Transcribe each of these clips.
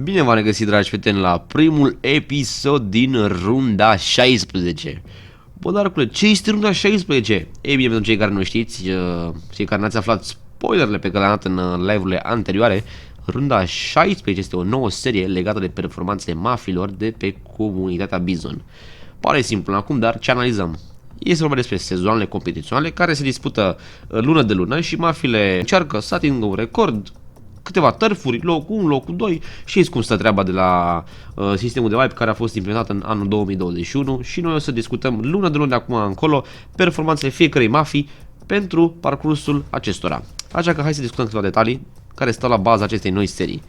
Bine v-am regăsit, dragi prieteni, la primul episod din runda 16. Bă, Darcule, ce este runda 16? Ei bine, pentru cei care nu știți, cei care n-ați aflat spoilerele pe care le-am dat în live-urile anterioare, runda 16 este o nouă serie legată de performanțele mafilor de pe comunitatea Bizon. Pare simplu acum, dar ce analizăm? Este vorba despre sezoanele competiționale care se dispută lună de lună și mafile încearcă să atingă un record, câteva tărfuri, locul 1, locul 2. Știți cum stă treaba de la sistemul de wipe care a fost implementat în anul 2021 și noi o să discutăm lună de lună de acum încolo performanțele fiecărei mafii pentru parcursul acestora. Așa că hai să discutăm câteva detalii care stau la baza acestei noi serii.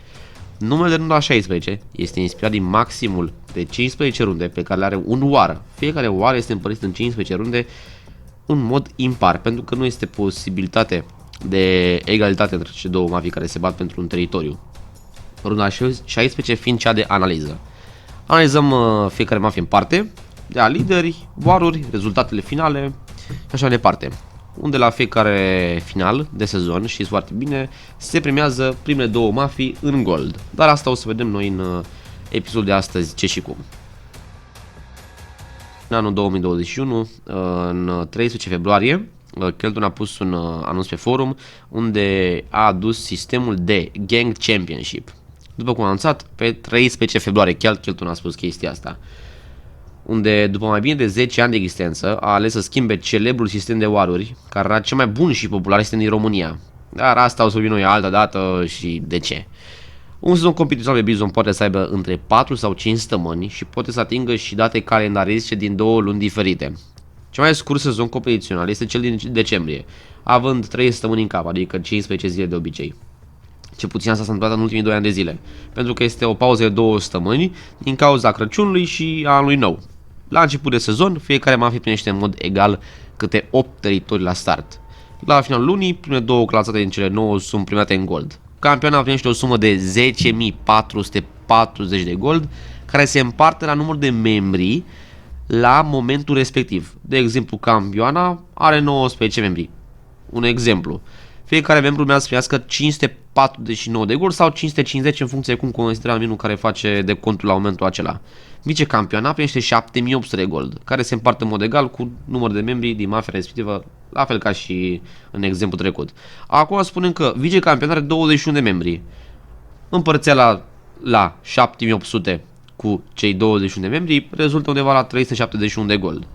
Numele de runda 16 este inspirat din maximul de 15 runde pe care le are un war. Fiecare war este împărțit în 15 runde în mod impar, pentru că nu este posibilitate de egalitate între cele două mafii care se bat pentru un teritoriu. Runda 16 fiind cea de analiză. Analizăm fiecare mafie în parte, de a lideri, waruri, rezultatele finale și așa mai departe. Unde la fiecare final de sezon, știți foarte bine, se premiază primele două mafii în gold. Dar asta o să vedem noi în episodul de astăzi, ce și cum. În anul 2021, în 13 februarie, Kelton a pus un anunț pe forum unde a adus sistemul de Gang Championship. După cum a anunțat, pe 13 februarie, chiar Kelton a spus chestia asta. Unde, după mai bine de 10 ani de existență, a ales să schimbe celebrul sistem de waruri, care era cel mai bun și popular sistem din România. Dar asta o să vorbim noi altă dată și de ce. Un sezon competițional pe Bizon poate să aibă între 4 sau 5 săptămâni și poate să atingă și date calendaristice din două luni diferite. Cel mai scurt sezon competițional este cel din decembrie, având 3 săptămâni în cap, adică 15 zile de obicei. Ce puțin asta s-a întâmplat în ultimii 2 ani de zile, pentru că este o pauză de 2 săptămâni din cauza Crăciunului și anului nou. La început de sezon, fiecare mafie primește în mod egal câte 8 teritorii la start. La finalul lunii, primele două clasate din cele 9 sunt primate în gold. Campioana primește o sumă de 10.440 de gold, care se împarte la număr de membri la momentul respectiv. De exemplu, campioana are 19 membri. Un exemplu. Fiecare membru urmează să primească 549 de gold sau 550 în funcție cum consideră minul care face de contul la momentul acela. Vicecampioana primește 7800 de gold, care se împarte în mod egal cu numărul de membri din mafia respectivă, la fel ca și în exemplu trecut. Acum spunem că vicecampioana are 21 de membri. Împărțea la 7800 cu cei 21 de membri, rezultă undeva la 371 de gold.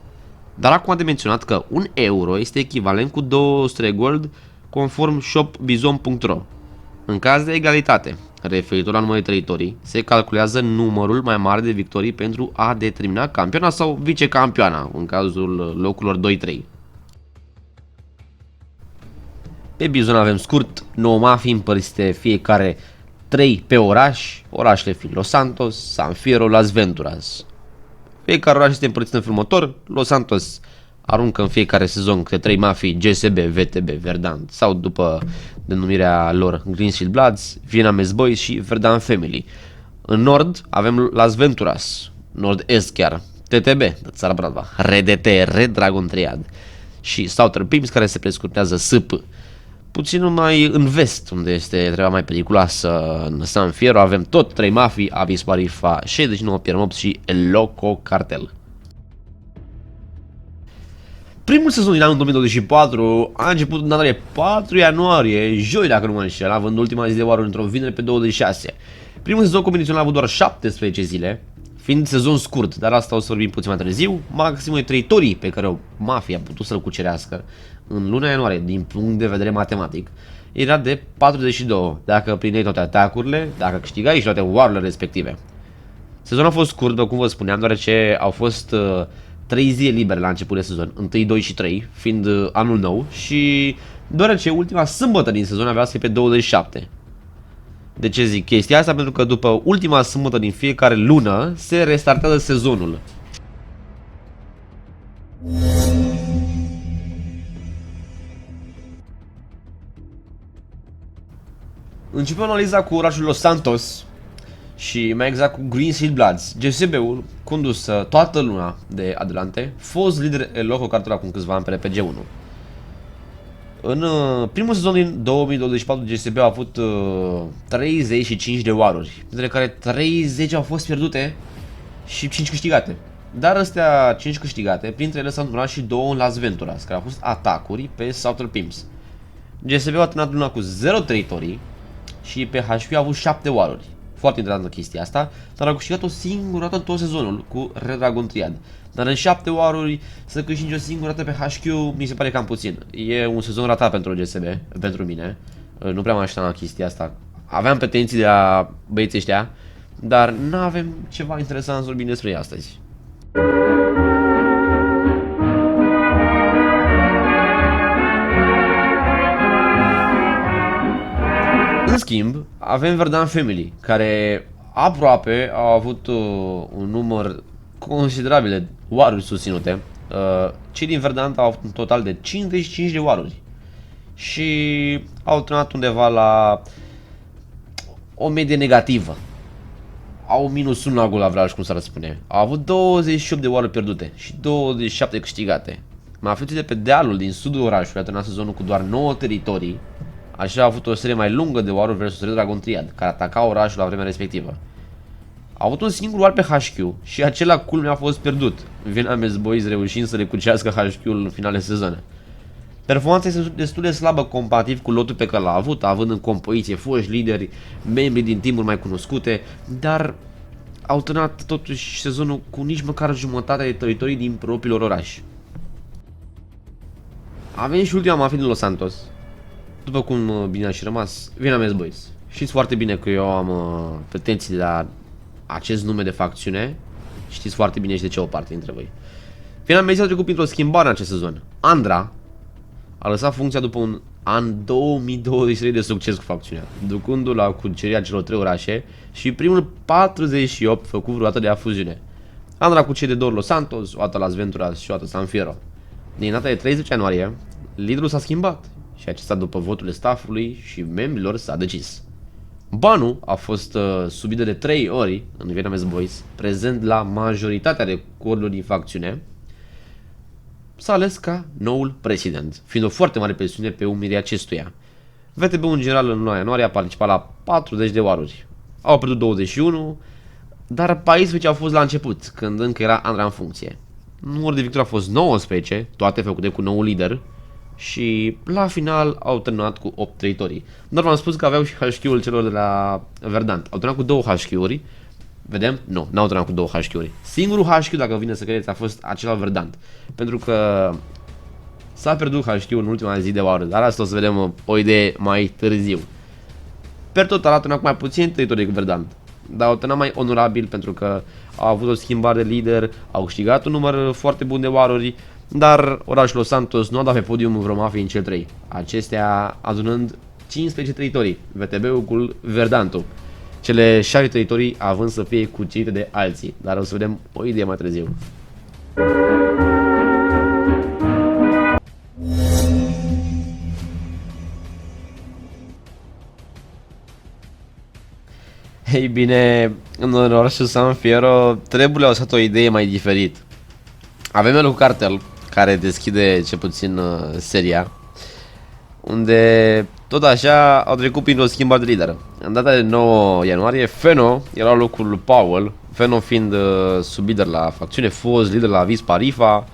Dar acum de menționat că 1 euro este echivalent cu 200 de gold conform shopbizon.ro. În caz de egalitate, referitor la numărul de teritorii, se calculează numărul mai mare de victorii pentru a determina campioana sau vicecampioana, în cazul locurilor 2-3. Pe Bizon avem scurt 9 mafii împărțite fiecare 3 pe oraș, orașele fiind Los Santos, San Fierro, Las Venturas. Fiecare oraș este împărțit în felul următor. Los Santos aruncă în fiecare sezon câte 3 mafii, GSB, VTB, Verdant sau după denumirea lor Greenfield Bloods, Vietnamese Boys și Verdant Family. În nord avem Las Venturas, nord-est chiar, TTB, de Țara Bradva, RDT, Red Dragon Triad și Southern Pimps care se prescurtează SP. Puțin mai în vest, unde este treaba mai periculoasă, în San Fierro, avem tot 3 mafii, Avis Parifa, 69 Pierre Mops și El Loco Cartel. Primul sezon din anul 2024 a început în data de 4 ianuarie, joi dacă nu mă înșel, având ultima zi de waruri într-o vineri pe 26. Primul sezon competițional a avut doar 17 zile, fiind sezon scurt, dar asta o să vorbim puțin mai târziu. Maximul de teritorii pe care o mafie a putut să-l cucerească în luna ianuarie, din punct de vedere matematic, era de 42, dacă prindeai toate atacurile, dacă câștigai și toate warurile respective. Sezonul a fost scurt, după cum vă spuneam, deoarece au fost 3 zile libere la început de sezon, 1, 2 și 3, fiind anul nou, și deoarece ultima sâmbătă din sezon avea să fie pe 27. De ce zic chestia asta? Pentru că după ultima sâmbătă din fiecare lună se restartează sezonul. Începem analiza cu orașul Los Santos și mai exact cu Greenfield Bloods. GSB-ul condus toată luna de adelante, fost lider El Loco Cartel acum câțiva ani pe RPG1. În primul sezon din 2024 GSB a avut 35 de waruri, dintre care 30 au fost pierdute și 5 câștigate. Dar astea 5 câștigate, printre ele s-au întâmplat și 2 în Las Venturas, care au fost atacuri pe Southern Pimps. GSB a terminat luna cu 0 teritorii și pe HQ a avut 7 waruri. Foarte interesantă chestia asta, dar a câștigat o singură dată în tot sezonul cu Red Dragon Triad. Dar în 7 waruri să câștigi o singură dată pe HQ mi se pare cam puțin. E un sezon ratat pentru GSB, pentru mine. Nu prea mă așteptam la chestia asta. Aveam pretenții de la băieții ăștia, dar nu avem ceva interesant să vorbim despre ei astăzi. În schimb, avem Verdant Family, care aproape au avut un număr considerabil de waruri susținute. Cei din Verdant au avut un total de 55 de waruri și au terminat undeva la o medie negativă. Au minus 1 la gol averaj, cum s-ar spune. Au avut 28 de waruri pierdute și 27 câștigate. Mai aflați de pe dealul din sudul orașului, a terminat sezonul cu doar 9 teritorii. Așa a avut o serie mai lungă de waruri versus Red Dragon Triad, care ataca orașul la vremea respectivă. Au avut un singur war pe HQ și acela culmea a fost pierdut, Vietnamese Boys reușind să recucească HQ-ul în finale sezon. Performanța este destul de slabă comparativ cu lotul pe care l-a avut, având în compoziție foști lideri, membri din teamuri mai cunoscute, dar au terminat totuși sezonul cu nici măcar jumătate de teritorii din propriul oraș. Avem și ultima mafie din Los Santos. După cum bine a și rămas, Vietnamese Boys. Știți foarte bine că eu am pretenții de la acest nume de facțiune. Știți foarte bine și de ce o parte dintre voi. Vietnamese a trecut printr-o schimbare în acest sezon. Andra a lăsat funcția după un an 2023 de succes cu facțiunea, ducându-l la cucerirea celor 3 orașe și primul 48 făcut vreodată de a fuziune. Andra cucere de 2 Los Santos, o dată Las Venturas și o dată San Fierro. Din data de 30 ianuarie, liderul s-a schimbat și acesta după votul staffului și membrilor s-a decis. Banu a fost subit de 3 ori în Vietnamese Boys, prezent la majoritatea recorduri din facțiune. S-a ales ca noul president, fiind o foarte mare presiune pe umerii acestuia. VTB-ul în general în luna ianuarie a participat la 40 de waruri. Au pierdut 21, dar 14 au fost la început, când încă era Andra în funcție. Numărul de victorii a fost 19, toate făcute cu nou lider. Și la final au terminat cu 8 teritorii. Dar v-am spus că aveau și HQ-ul celor de la Verdant. Au terminat cu 2 HQ-uri. Vedem? Nu, n-au terminat cu 2 HQ-uri. Singurul HQ, dacă vine să credeți, a fost acela Verdant. Pentru că s-a pierdut HQ-ul în ultima zi de oară. Dar asta o să vedem o idee mai târziu. Per total a terminat cu mai puțin teritorii cu Verdant. Dar au terminat mai onorabil pentru că au avut o schimbare de lider. Au câștigat un număr foarte bun de waruri. Dar orașul Los Santos nu a dat pe podium vreo mafie în cel 3, acestea adunând 15 teritorii, VTB-ul cu Verdantul, cele 6 teritorii având să fie cucerite de alții, dar o să vedem o idee mai târziu. Ei bine, în orașul San Fierro treburile au lăsat o idee mai diferit. Avem el cu Cartel, care deschide ce puțin seria, unde tot așa au trecut printr-o schimbare de lider. În data de 9 ianuarie, Feno era la locul lui Powell, Feno fiind sub lider la facțiune, fost lider la Avispa Rifa.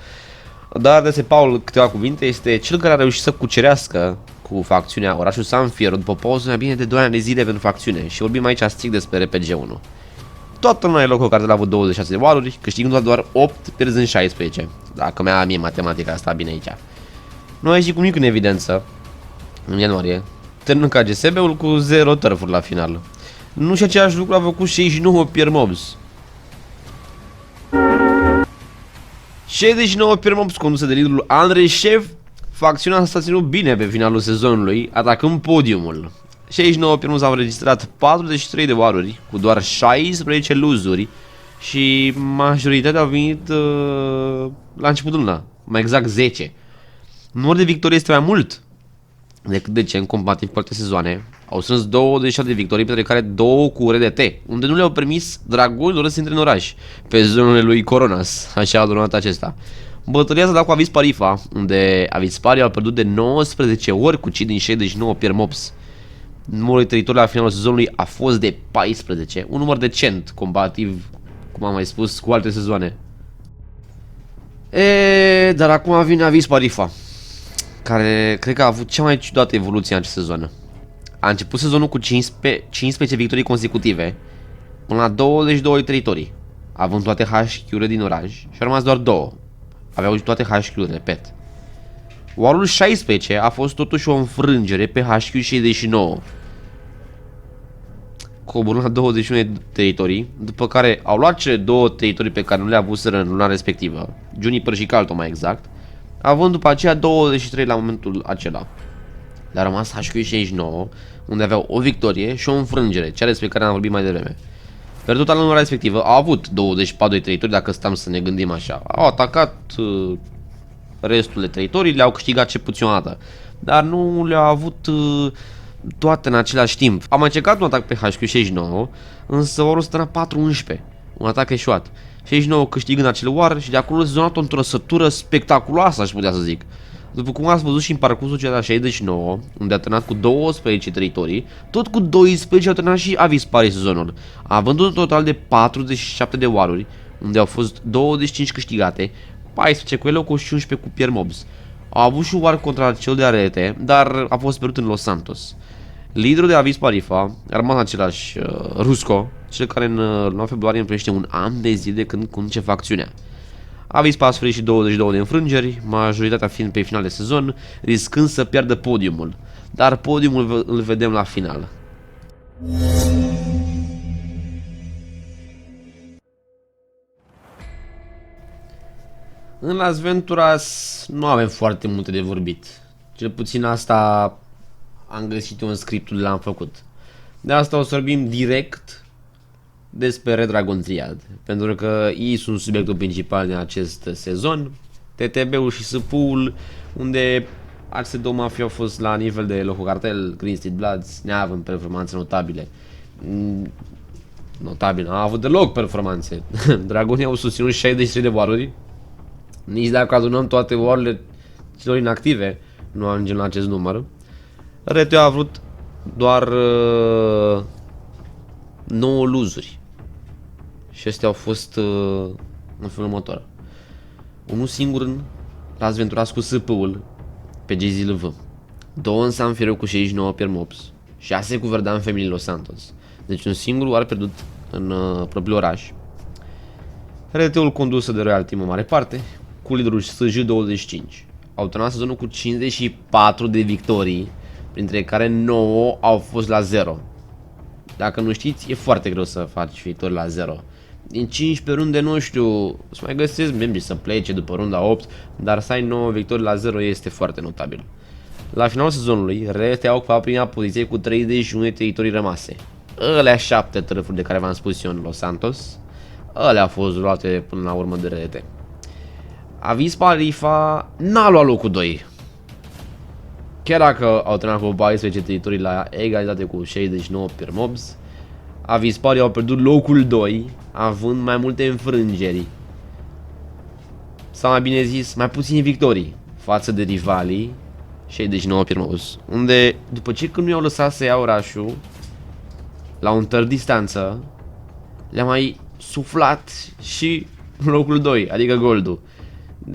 Dar despre Powell câteva cuvinte, este cel care a reușit să cucerească cu facțiunea orașul San Fierro după pauză mai bine de 2 ani de zile pentru facțiune și vorbim aici strict despre RPG1. Toată lumea e locul care a avut 26 de waruri, câștigând doar 8, pierzând 16. Dacă mi-a mie matematica asta bine aici. Nu a ieșit cu nimic în evidență în ianuarie, terminând ca GSB-ul cu 0 turf-uri la final. Nu și același lucru a făcut 69 Pierre Mobs. 69 Pierre Mobs conduse de liderul Andrei Șef. Facțiunea s-a ținut bine pe finalul sezonului, atacând podiumul. 69 Pierre Mobs au înregistrat 43 de waruri cu doar 16 lose-uri și majoritatea au venit la începutul luna, mai exact 10. Numărul de victorii este mai mult decât de ce în comparativ cu alte sezoane. Au strâns 27 de victorii, pentru care 2 cu RDT, unde nu le-au permis dragonilor să intre în oraș, pe zonele lui Coronas, așa a adunat acesta. Bătălia s-a dat cu Avis Parifa, unde Avis Pari a pierdut de 19 ori cu cei din 69 Pierre Mobs. Numărul de teritorii la finalul sezonului a fost de 14, un număr decent, comparativ, cum am mai spus, cu alte sezoane. Dar acum vine Avis Parifa, care cred că a avut cea mai ciudată evoluție în această sezonă. A început sezonul cu 15 victorii consecutive, până la 22 teritorii, având toate HQ-urile din oraș și au rămas doar 2. Aveau toate HQ-urile, repet. Warul 16 a fost totuși o înfrângere pe HQ 69, coborând la 21 teritorii, după care au luat cele 2 teritorii pe care nu le avuseră în luna respectivă, Juniper și Calto mai exact, având după aceea 23 la momentul acela. Le-a rămas HQ 69, unde aveau o victorie și o înfrângere, cea despre care am vorbit mai devreme. Per total în luna respectivă au avut 24 de teritorii, dacă stăm să ne gândim așa. Au atacat restul de teritorii, le-au câștigat ce puțin o dată, dar nu le-au avut toate în același timp. Am încercat un atac pe HQ 69, însă Warul stătea 4-11, un atac eșuat. 69 câștigând acel War și de acolo sezonat într-o răsătură spectaculoasă, aș putea să zic. După cum ați văzut și în parcursul cel de 69, unde a terminat cu 12 teritorii, tot cu 12 au terminat și Avis Pari sezonul, având un total de 47 de waruri, unde au fost 25 câștigate, 14 cu Eloco și 11 cu Pierre Mobs. Au avut și un war contra cel de Arete, dar a fost pierdut în Los Santos. Liderul de Avis Parifa a rămas același Rusco, cel care în luna februarie împlinește un an de zile de când conduce facțiunea. Avis a suferit și 22 de înfrângeri, majoritatea fiind pe final de sezon, riscând să piardă podiumul. Dar podiumul îl vedem la final. În Las Venturas nu avem foarte multe de vorbit. Cel puțin asta am găsit eu în scriptul l-am făcut. De asta o să vorbim direct despre Red Dragon Triad, pentru că ei sunt subiectul principal din acest sezon. TTB-ul și SP-ul, unde aceste două mafii au fost la nivel de Loco Cartel, Green Street Bloods, neavând performanțe notabile. Notabile, n-au avut deloc performanțe. Dragonii au susținut 63 de waruri. Nici dacă adunăm toate warurile celor inactive, nu ajungem la acest număr. Reteo a avut doar 9 luzuri. Și astea au fost în felul următor. Unul singur în Las Venturas cu SP-ul pe GZLV, 2 în San Fierro cu 69 Pierre Mobs, 6 cu Verdan Family Los Santos. Deci un singur war pierdut în propriul oraș. RT-ul condusă de Royal Team în mare parte, cu liderul SJ25. Au terminat sezonul cu 54 de victorii, printre care 9 au fost la 0. Dacă nu știți, e foarte greu să faci victorii la 0. Din 15 runde, nu știu, să mai găsesc membri să plece după runda 8, dar să ai 9 victorii la 0 este foarte notabil. La finalul sezonului, RT au ocupat prima poziție cu 31 de teritorii rămase. Alea 7 târfuri de care v-am spus eu în Los Santos, alea au fost luate până la urmă de RT. Avis Parifa n-a luat locul 2. Chiar dacă au terminat cu 14 teritorii la egalitate cu 69 Pierre Mobs, Avis Pari au pierdut locul 2, având mai multe înfrângeri, sau mai bine zis, mai puține victorii față de rivalii 69 Pierre Mobs, unde după ce când nu i-au lăsat să ia orașul la un tăr distanță, le-a mai suflat și locul 2, adică goldul.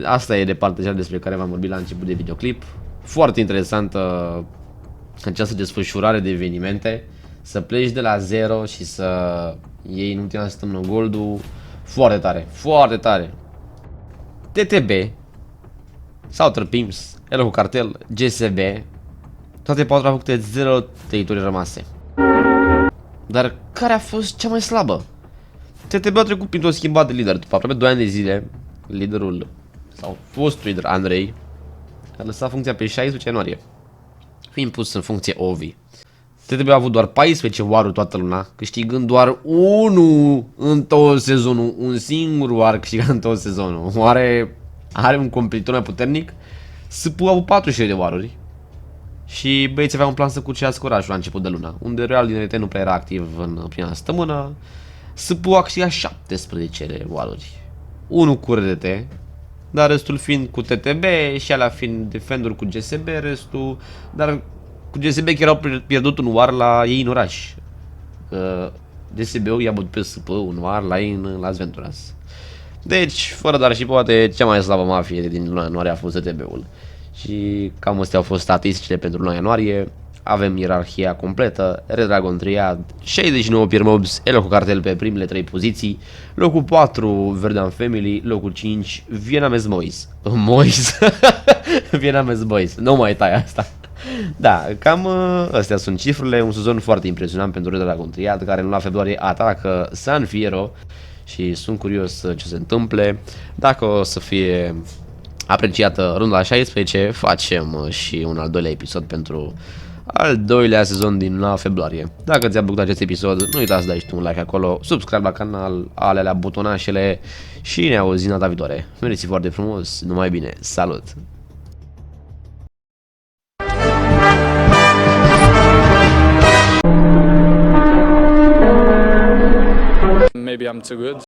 Asta e de partea cea despre care v-am vorbit la început de videoclip. Foarte interesantă această desfășurare de evenimente. Să pleci de la 0 și să iei în ultima săptămână goldul. Foarte tare, foarte tare. TTB, Southern Pimps, Eloco Cartel, GSB, toate 4 au făcut 0 teritorii rămase. Dar care a fost cea mai slabă? TTB a trecut printr-o schimbare de lider. După aproape 2 ani de zile, liderul sau fostul lider Andrei a lăsat funcția pe 16 ianuarie, fiind pus în funcție Ovi. TTB a avut doar 14 waruri toată luna, câștigând doar 1 în tot sezonul, un singur war câștigat în tot sezonul. Oare are un competitor mai puternic? SPU a avut 46 de waruri și băieții aveau un plan să cucerească orașul la început de lună, unde Real din RT nu prea era activ în prima săptămână. SPU a câștigat 17 waruri, 1 cu RDT, dar restul fiind cu TTB și alea fiind Defender cu GSB, restul, dar cu GSB chiar au pierdut un war la ei în oraș. GSB-ul i-a bătut pe SP un war la ei în Las Venturas. Deci, fără dar și poate, cea mai slabă mafie din luna ianuarie a fost TTB-ul. Și cam astea au fost statisticile pentru luna ianuarie. Avem ierarhia completă, Red Dragon Triad, 69 Peer Mobs, Elo cu cartel pe primele 3 poziții, locul 4 Verdan Family, locul 5 Vietnamese Boys. Boys? Vietnamese Boys, nu mai tai asta. Da, cam astea sunt cifrele, un sezon foarte impresionant pentru Red Dragon Triad, care în luna februarie atacă San Fierro și sunt curios ce se întâmple. Dacă o să fie apreciată runda la 16, facem și un al doilea episod pentru al doilea sezon din luna februarie. Dacă ți-a plăcut acest episod, nu uita să dai și tu un like acolo, subscribe la canal, alea butonașele și ne auzim data viitoare. Mersi foarte frumos, numai bine, salut! Maybe I'm too good.